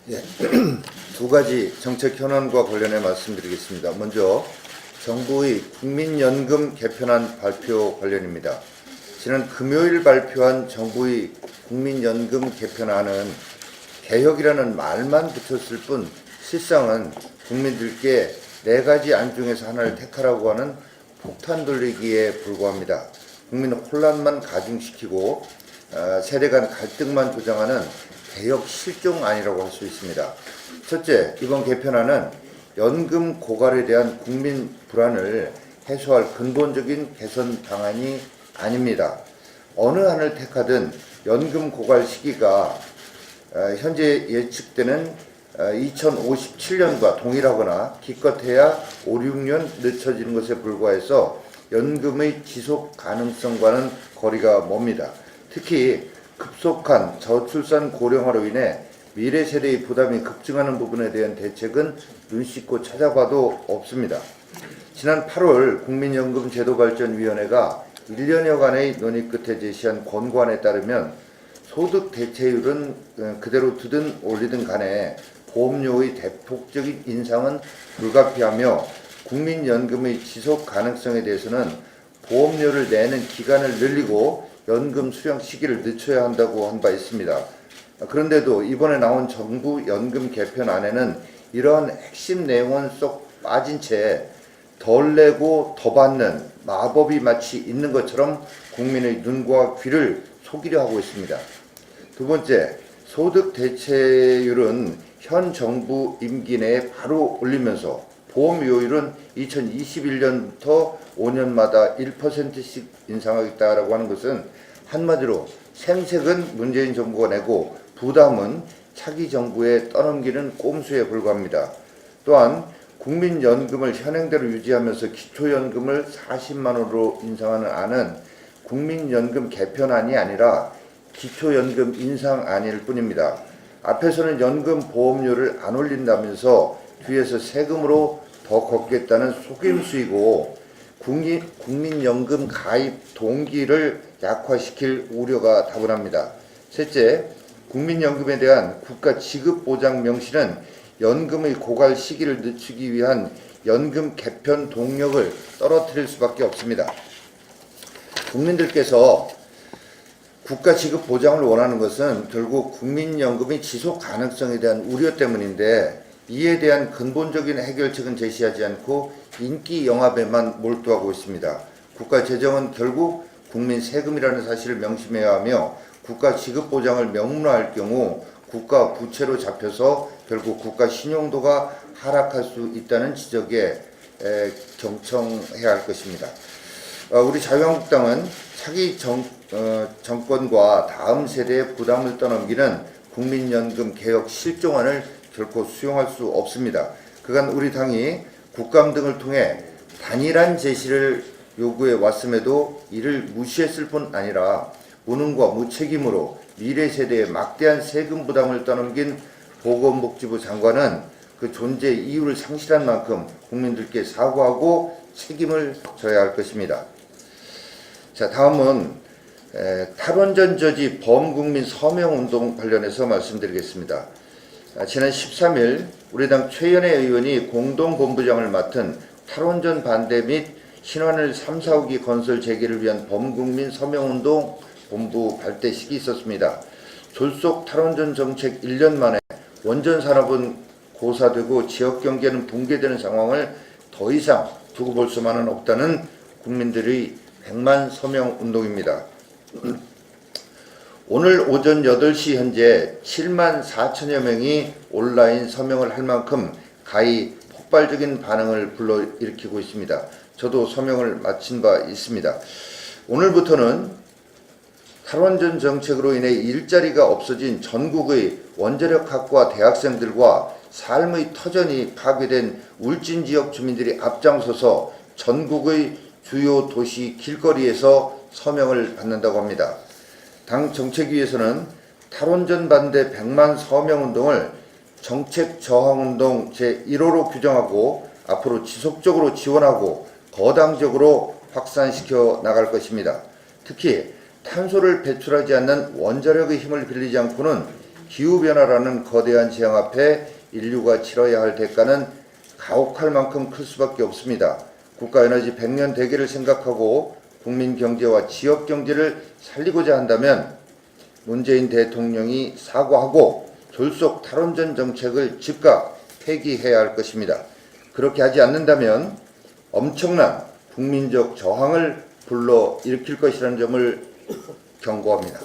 예, 두 가지 정책 현안과 관련해 말씀드리겠습니다. 먼저 정부의 국민연금 개편안 발표 관련입니다. 지난 금요일 발표한 정부의 국민연금 개편안은 개혁이라는 말만 붙였을 뿐 실상은 국민들께 네 가지 안 중에서 하나를 택하라고 하는 폭탄 돌리기에 불과합니다. 국민 혼란만 가중시키고 세대 간 갈등만 조장하는 개혁 실종안이라고 할 수 있습니다. 첫째, 이번 개편안은 연금 고갈에 대한 국민 불안을 해소할 근본적인 개선 방안이 아닙니다. 어느 한을 택하든 연금 고갈 시기가 현재 예측되는 2057년과 동일하거나 기껏해야 5, 6년 늦춰지는 것에 불과해서 연금의 지속 가능성과는 거리가 멉니다. 특히 급속한 저출산 고령화로 인해 미래 세대의 부담이 급증하는 부분에 대한 대책은 눈 씻고 찾아봐도 없습니다. 지난 8월 국민연금 제도발전위원회가 1년여간의 논의 끝에 제시한 권고안에 따르면 소득 대체율은 그대로 두든 올리든 간에 보험료의 대폭적인 인상은 불가피하며 국민연금의 지속 가능성에 대해서는 보험료를 내는 기간을 늘리고 연금 수령 시기를 늦춰야 한다고 한 바 있습니다. 그런데도 이번에 나온 정부 연금 개편안에는 이러한 핵심 내용은 쏙 빠진 채 덜 내고 더 받는 마법이 마치 있는 것처럼 국민의 눈과 귀를 속이려 하고 있습니다. 두 번째, 소득 대체율은 현 정부 임기 내에 바로 올리면서 보험료율은 2021년부터 5년마다 1%씩 인상하겠다라고 하는 것은 한마디로 생색은 문재인 정부가 내고 부담은 차기 정부에 떠넘기는 꼼수에 불과합니다. 또한 국민연금을 현행대로 유지하면서 기초연금을 40만 원으로 인상하는 안은 국민연금 개편안이 아니라 기초연금 인상안일 뿐입니다. 앞에서는 연금 보험료를 안 올린다면서 뒤에서 세금으로 더 걷겠다는 속임수이고 국민연금 가입 동기를 약화시킬 우려가 다분합니다. 셋째, 국민연금에 대한 국가 지급보장 명시는 연금의 고갈 시기를 늦추기 위한 연금 개편 동력을 떨어뜨릴 수밖에 없습니다. 국민들께서 국가 지급 보장을 원하는 것은 결국 국민연금의 지속 가능성에 대한 우려 때문인데 이에 대한 근본적인 해결책은 제시하지 않고 인기 영합에만 몰두하고 있습니다. 국가 재정은 결국 국민 세금이라는 사실을 명심해야 하며 국가 지급 보장을 명문화할 경우 국가 부채로 잡혀서 결국 국가 신용도가 하락할 수 있다는 지적에 경청해야 할 것입니다. 우리 자유한국당은 차기 정권과 다음 세대의 부담을 떠넘기는 국민연금 개혁 실종안을 결코 수용할 수 없습니다. 그간 우리 당이 국감 등을 통해 단일한 제시를 요구해 왔음에도 이를 무시했을 뿐 아니라 무능과 무책임으로 미래 세대에 막대한 세금 부담을 떠넘긴 보건복지부 장관은 그 존재 이유를 상실한 만큼 국민들께 사과하고 책임을 져야 할 것입니다. 자, 다음은 탈원전 저지 범국민 서명운동 관련해서 말씀드리겠습니다. 지난 13일 우리 당 최연애 의원이 공동본부장을 맡은 탈원전 반대 및 신환을 3, 4호기 건설 재개를 위한 범국민 서명운동 본부 발대식이 있었습니다. 졸속 탈원전 정책 1년 만에 원전 산업은 고사되고 지역 경제는 붕괴되는 상황을 더 이상 두고 볼 수만은 없다는 국민들의 100만 서명 운동입니다. 오늘 오전 8시 현재 7만 4천여 명이 온라인 서명을 할 만큼 가히 폭발적인 반응을 불러일으키고 있습니다. 저도 서명을 마친 바 있습니다. 오늘부터는 탈원전 정책으로 인해 일자리가 없어진 전국의 원자력학과 대학생들과 삶의 터전이 파괴된 울진지역 주민들이 앞장서서 전국의 주요 도시 길거리에서 서명을 받는다고 합니다. 당 정책위에서는 탈원전 반대 100만 서명운동을 정책 저항운동 제1호로 규정하고 앞으로 지속적으로 지원하고 거당적으로 확산시켜 나갈 것입니다. 특히 탄소를 배출하지 않는 원자력의 힘을 빌리지 않고는 기후변화라는 거대한 재앙 앞에 인류가 치러야 할 대가는 가혹할 만큼 클 수밖에 없습니다. 국가에너지 100년 대계를 생각하고 국민 경제와 지역 경제를 살리고자 한다면 문재인 대통령이 사과하고 졸속 탈원전 정책을 즉각 폐기해야 할 것입니다. 그렇게 하지 않는다면 엄청난 국민적 저항을 불러일으킬 것이라는 점을 경고합니다.